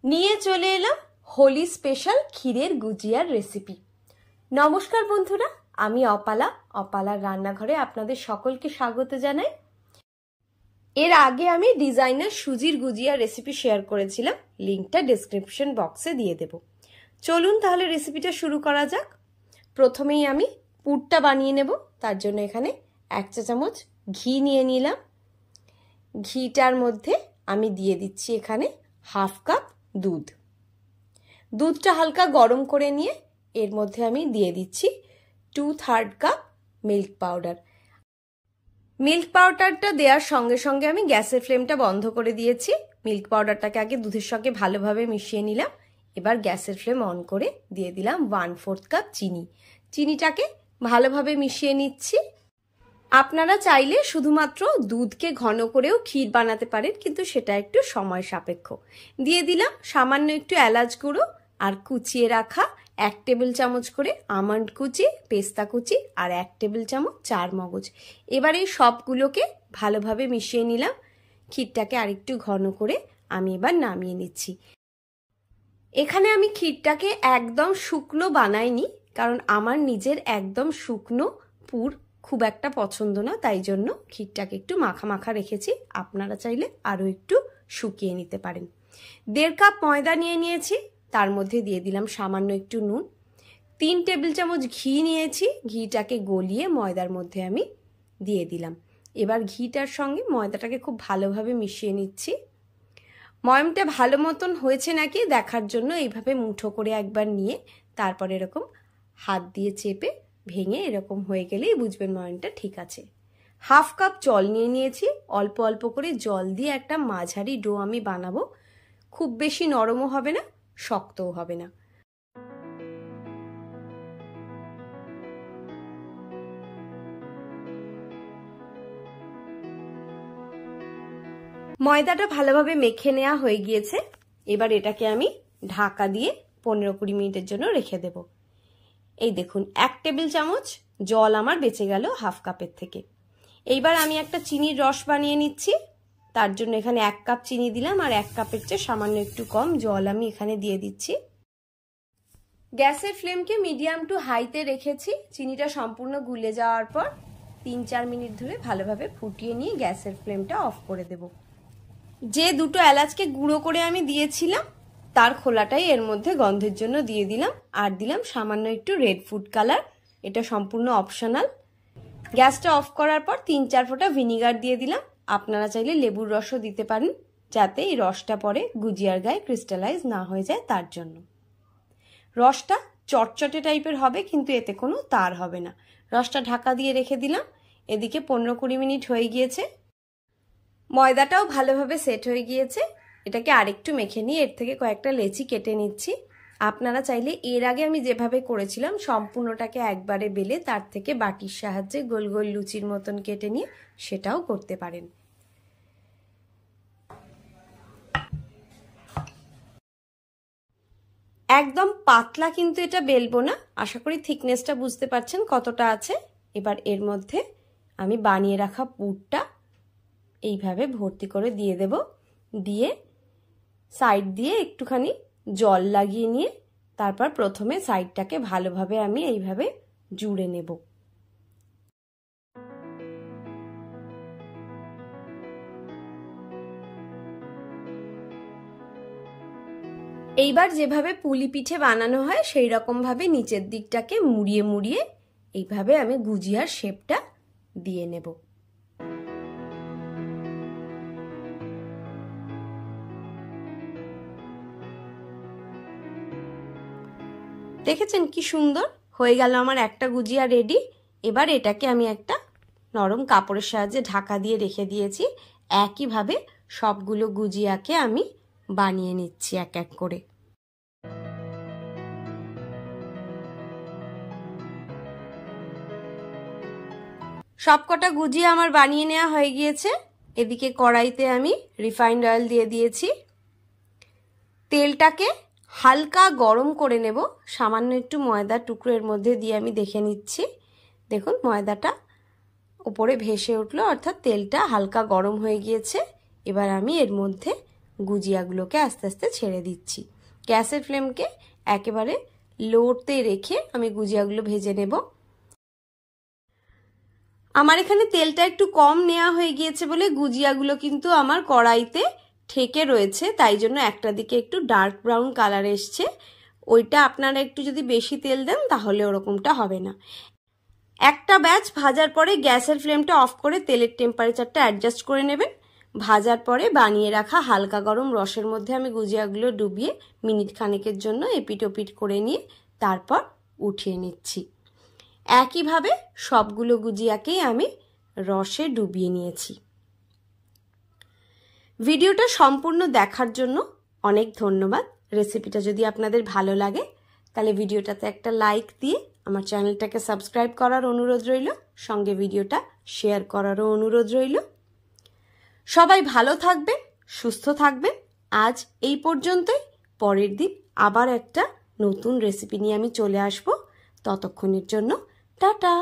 নিয়ে চলে এলাম হোলি স্পেশাল ক্ষীরের গুজিয়ার রেসিপি। নমস্কার বন্ধুরা, আমি অপালার রান্নাঘরে আপনাদের সকলকে স্বাগত জানাই। এর আগে আমি ডিজাইনার সুজির গুজিয়ার রেসিপি শেয়ার করেছিলাম, লিঙ্কটা ডেসক্রিপশন বক্সে দিয়ে দেব। চলুন তাহলে রেসিপিটা শুরু করা যাক। প্রথমেই আমি পুরটা বানিয়ে নেব। তার জন্য এখানে 1 চা চামচ ঘি নিয়ে নিলাম। ঘিটার মধ্যে আমি দিয়ে দিচ্ছি এখানে হাফ কাপ দুধ। দুধটা হালকা গরম করে নিয়ে এর মধ্যে আমি দিয়ে দিচ্ছি 2/3 কাপ মিল্ক পাউডার। মিল্ক পাউডারটা দেওয়ার সঙ্গে সঙ্গে আমি গ্যাসের ফ্লেমটা বন্ধ করে দিয়েছি। মিল্ক পাউডারটাকে আগে দুধের সঙ্গে ভালোভাবে মিশিয়ে নিলাম। এবার গ্যাসের ফ্লেম অন করে দিয়ে দিলাম 1/4 কাপ চিনি। চিনিটাকে ভালোভাবে মিশিয়ে নিচ্ছি। আপনারা চাইলে শুধুমাত্র দুধকে ঘন করেও ক্ষীর বানাতে পারেন, কিন্তু সেটা একটু সময় সাপেক্ষ। দিয়ে দিলাম সামান্য একটু এলাচ গুঁড়ো আর কুচিয়ে রাখা 1 টেবিল চামচ করে আমন্ড কুচি, পেস্তা কুচি আর 1 টেবিল চামচ চার মগজ। এবার এই সবগুলোকে ভালোভাবে মিশিয়ে নিলাম। ক্ষীরটাকে আরেকটু ঘন করে আমি এবার নামিয়ে নিচ্ছি। এখানে আমি ক্ষীরটাকে একদম শুকনো বানাইনি, কারণ আমার নিজের একদম শুকনো পুর খুব একটা পছন্দ না, তাই জন্য ক্ষীরটাকে একটু মাখা মাখা রেখেছি। আপনারা চাইলে আরও একটু শুকিয়ে নিতে পারেন। 1.5 কাপ ময়দা নিয়ে নিয়েছি, তার মধ্যে দিয়ে দিলাম সামান্য একটু নুন। 3 টেবিল চামচ ঘি নিয়েছি, ঘিটাকে গলিয়ে ময়দার মধ্যে আমি দিয়ে দিলাম। এবার ঘিটার সঙ্গে ময়দাটাকে খুব ভালোভাবে মিশিয়ে নিচ্ছি। ময়মটা ভালো মতন হয়েছে নাকি দেখার জন্য এইভাবে মুঠো করে একবার নিয়ে তারপর এরকম হাত দিয়ে চেপে ভেঙে এরকম হয়ে গেলেই বুঝবেন ময়মটা ঠিক আছে। হাফ কাপ জল নিয়ে নিয়েছি। অল্প অল্প করে জল দিয়ে একটা মাঝারি ডো আমি বানাবো। খুব বেশি নরমও হবে না, শক্তও হবে না। ময়দাটা ভালোভাবে মেখে নেওয়া হয়ে গিয়েছে। এবার এটাকে আমি ঢাকা দিয়ে 15-20 মিনিটের জন্য রেখে দেব। এই দেখুন 1 টেবিল চামচ জল আমার বেঁচে গেল হাফ কাপের থেকে। এইবার আমি একটা চিনির রস বানিয়ে নিচ্ছি। তার জন্য এখানে 1 কাপ চিনি দিলাম আর 1 কাপের চেয়ে সামান্য একটু কম জল আমি এখানে দিয়ে দিচ্ছি। গ্যাসের ফ্লেমকে মিডিয়াম টু হাইতে রেখেছি। চিনিটা সম্পূর্ণ গুলে যাওয়ার পর 3-4 মিনিট ধরে ভালোভাবে ফুটিয়ে নিয়ে গ্যাসের ফ্লেমটা অফ করে দেব। যে দুটো এলাচকে গুঁড়ো করে আমি দিয়েছিলাম তার খোলাটাই এর মধ্যে গন্ধের জন্য দিয়ে দিলাম, আর দিলাম সামান্য একটু রেড ফুড কালার। এটা সম্পূর্ণ অপশনাল। গ্যাসটা অফ করার পর 3-4 ফোঁটা ভিনিগার দিয়ে দিলাম। আপনারা চাইলে লেবুর রসও দিতে পারেন, যাতে এই রসটা পরে গুজিয়ার গায়ে ক্রিস্টালাইজ না হয়ে যায় তার জন্য। রসটা চটচটে টাইপের হবে, কিন্তু এতে কোনো তার হবে না। রসটা ঢাকা দিয়ে রেখে দিলাম। এদিকে 15-20 মিনিট হয়ে গিয়েছে। ময়দাটাও ভালোভাবে সেট হয়ে গিয়েছে। এটাকে আরেকটু মেখে নিয়ে এর থেকে কয়েকটা লেচি কেটে নিচ্ছি। আপনারা চাইলে এর আগে আমি যেভাবে করেছিলাম সম্পূর্ণটাকে একবারে বেলে তার থেকে বাটির সাহায্যে গোল গোল লুচির মতন কেটে নিয়ে সেটাও করতে পারেন। একদম পাতলা কিন্তু এটা বেলবো না। আশা করি থিকনেসটা বুঝতে পারছেন কতটা আছে। এবার এর মধ্যে আমি বানিয়ে রাখা পুরটা এইভাবে ভর্তি করে দিয়ে দেব। দিয়ে সাইড দিয়ে একটুখানি জল লাগিয়ে নিয়ে তারপর প্রথমে সাইডটাকে ভালোভাবে আমি এইভাবে জুড়ে নেব। এইবার যেভাবে পুলি পিঠে বানানো হয় সেই রকম ভাবে নিচের দিকটাকে মুড়িয়ে মুড়িয়ে এইভাবে আমি গুজিয়ার শেপটা দিয়ে নেব। দেখেছেন কি সুন্দর হয়ে গেল আমার একটা গুজিয়া রেডি। এবার এটাকে আমি একটা নরম কাপড়ের সাহায্যে ঢাকা দিয়ে রেখে দিয়েছি। একইভাবে সবগুলো গুজিয়াকে আমি বানিয়ে নিচ্ছি এক এক করে। সবকটা গুজিয়া আমার বানিয়ে নেওয়া হয়ে গিয়েছে। এদিকে কড়াইতে আমি রিফাইন্ড অয়েল দিয়ে দিয়েছি। তেলটাকে হালকা গরম করে নেব। সামান্য একটু ময়দার টুকরো এর মধ্যে দিয়ে আমি দেখে নিচ্ছি। দেখুন ময়দাটা উপরে ভেসে উঠলো, অর্থাৎ তেলটা হালকা গরম হয়ে গিয়েছে। এবার আমি এর মধ্যে গুজিয়াগুলোকে আস্তে আস্তে ছেড়ে দিচ্ছি। গ্যাসের ফ্লেমকে একেবারে লোতে রেখে আমি গুজিয়াগুলো ভেজে নেব। আমার এখানে তেলটা একটু কম নেওয়া হয়ে গিয়েছে বলে গুজিয়াগুলো কিন্তু আমার কড়াইতে ঠেকে রয়েছে, তাই জন্য একটা দিকে একটু ডার্ক ব্রাউন কালার এসছে। ওইটা আপনারা একটু যদি বেশি তেল দেন তাহলে ওরকমটা হবে না। একটা ব্যাচ ভাজার পরে গ্যাসের ফ্লেমটা অফ করে তেলের টেম্পারেচারটা অ্যাডজাস্ট করে নেবেন। ভাজার পরে বানিয়ে রাখা হালকা গরম রসের মধ্যে আমি গুজিয়াগুলো ডুবিয়ে মিনিট খানেকের জন্য এপিট ওপিট করে নিয়ে তারপর উঠিয়ে নিচ্ছি। একইভাবে সবগুলো গুজিয়াকেই আমি রসে ডুবিয়ে নিয়েছি। ভিডিওটা সম্পূর্ণ দেখার জন্য অনেক ধন্যবাদ। রেসিপিটা যদি আপনাদের ভালো লাগে তাহলে ভিডিওটাতে একটা লাইক দিয়ে আমার চ্যানেলটাকে সাবস্ক্রাইব করার অনুরোধ রইল, সঙ্গে ভিডিওটা শেয়ার করারও অনুরোধ রইল। সবাই ভালো থাকবেন, সুস্থ থাকবেন। আজ এই পর্যন্তই। পরের দিন আবার একটা নতুন রেসিপি নিয়ে আমি চলে আসব। ততক্ষণের জন্য টাটা।